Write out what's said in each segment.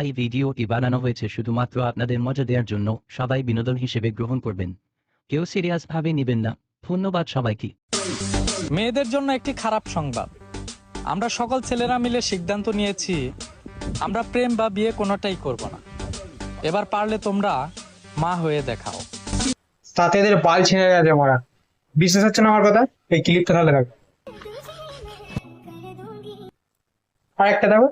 এই ভিডিওটি বানানো হয়েছে শুধুমাত্র আপনাদের মজা দেওয়ার জন্য, সবাই বিনোদন হিসেবে গ্রহণ করবেন, কেউ সিরিয়াস ভাবে নেবেন না। ধন্যবাদ সবাইকে। মেয়েদের জন্য একটি খারাপ সংবাদ। আমরা সকল ছেলেরা মিলে সিদ্ধান্ত নিয়েছি আমরা প্রেম বা বিয়ে কোনোটাই করব না। এবার পারলে তোমরা মা হয়ে দেখাও। তাতে এদের বাল ছিঁড়ে গেছে মারা। বিশ্বাস হচ্ছে না আমার কথা? এই ক্লিপটা তাহলে দেখো, আর একটা দেখো।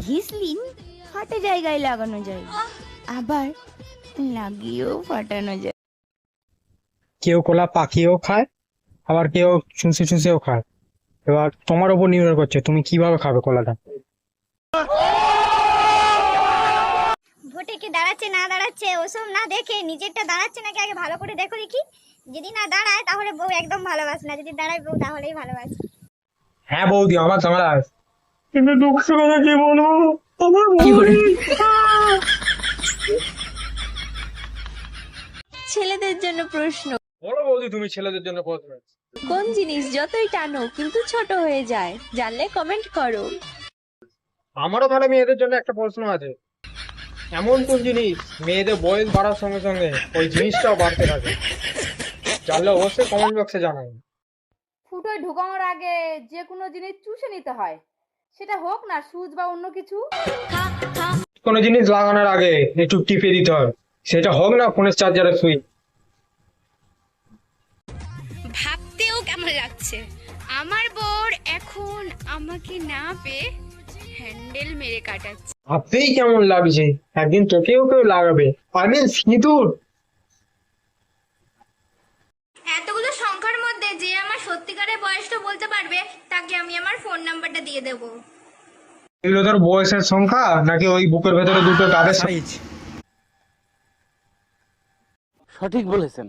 ভেসলিন ফাটা জায়গায় লাগানো যায়, আবার লাগিয়েও ফাটানো যায়। কেউ কোলা পাকিয়েও খায়, আবার কেউ চুষে চুষেও খায়। এবার তোমার উপর নির্ভর করছে তুমি কিভাবে খাবে কলাটা। ভোটে কে দাঁড়াচ্ছে না দাঁড়াচ্ছে ওসব না দেখে নিজেরটা দাঁড়াচ্ছে নাকি আগে ভালো করে দেখো দেখি। যদি না দাঁড়ায় তাহলে বউ একদম ভালোবাসে না, যদি দাঁড়ায় বউ তাহলেই ভালোবাসে। হ্যাঁ বৌদি, আমার ঝামেলা আছে, কিন্তু দুঃখ কথা কি বলবো, আমার বৌদি। ছেলেদের জন্য প্রশ্ন, বলো বৌদি, তুমি ছেলেদের জন্য প্রশ্ন। কোন জিনিস যতই টানো কিন্তু ছোট হয়ে যায়? জানলে কমেন্ট করো। আমারও তাহলে মেয়েদের জন্য একটা প্রশ্ন আছে, এমন কোন জিনিস মেয়েদের বয়স বাড়ার সঙ্গে সঙ্গে ওই জিনিসটাও বাড়তে থাকে? জানলে অবশ্যই কমেন্ট বক্সে জানাবেন। ফুটোয় ঢোকানোর আগে যে কোনো জিনিস চুষে নিতে হয়, সেটা হোক না সুচ বা অন্য কিছু। কোনো জিনিস লাগানোর আগে একটু টিপে দিতে হয়, সেটা হোক না ফোনের চার্জারের সুইচ। ভাবতেও কেমন লাগছে, আমার বর এখন আমাকে না পেয়ে হ্যান্ডেল মেরে কাটাচ্ছে। ভাবতেই কেমন লাগছে, একদিন তোকেও কেউ লাগাবে, আমি সিঁদুর। এতগুলো সংখ্যার মধ্যে যে আমার সত্যিকারের বয়সটা বলতে পারবে তাকে আমি আমার ফোন নাম্বারটা দিয়ে দেবো। এগুলো তোর বয়সের সংখ্যা নাকি ওই বুকের ভেতরে দুটো তাদের সাইজ? সঠিক বলেছেন।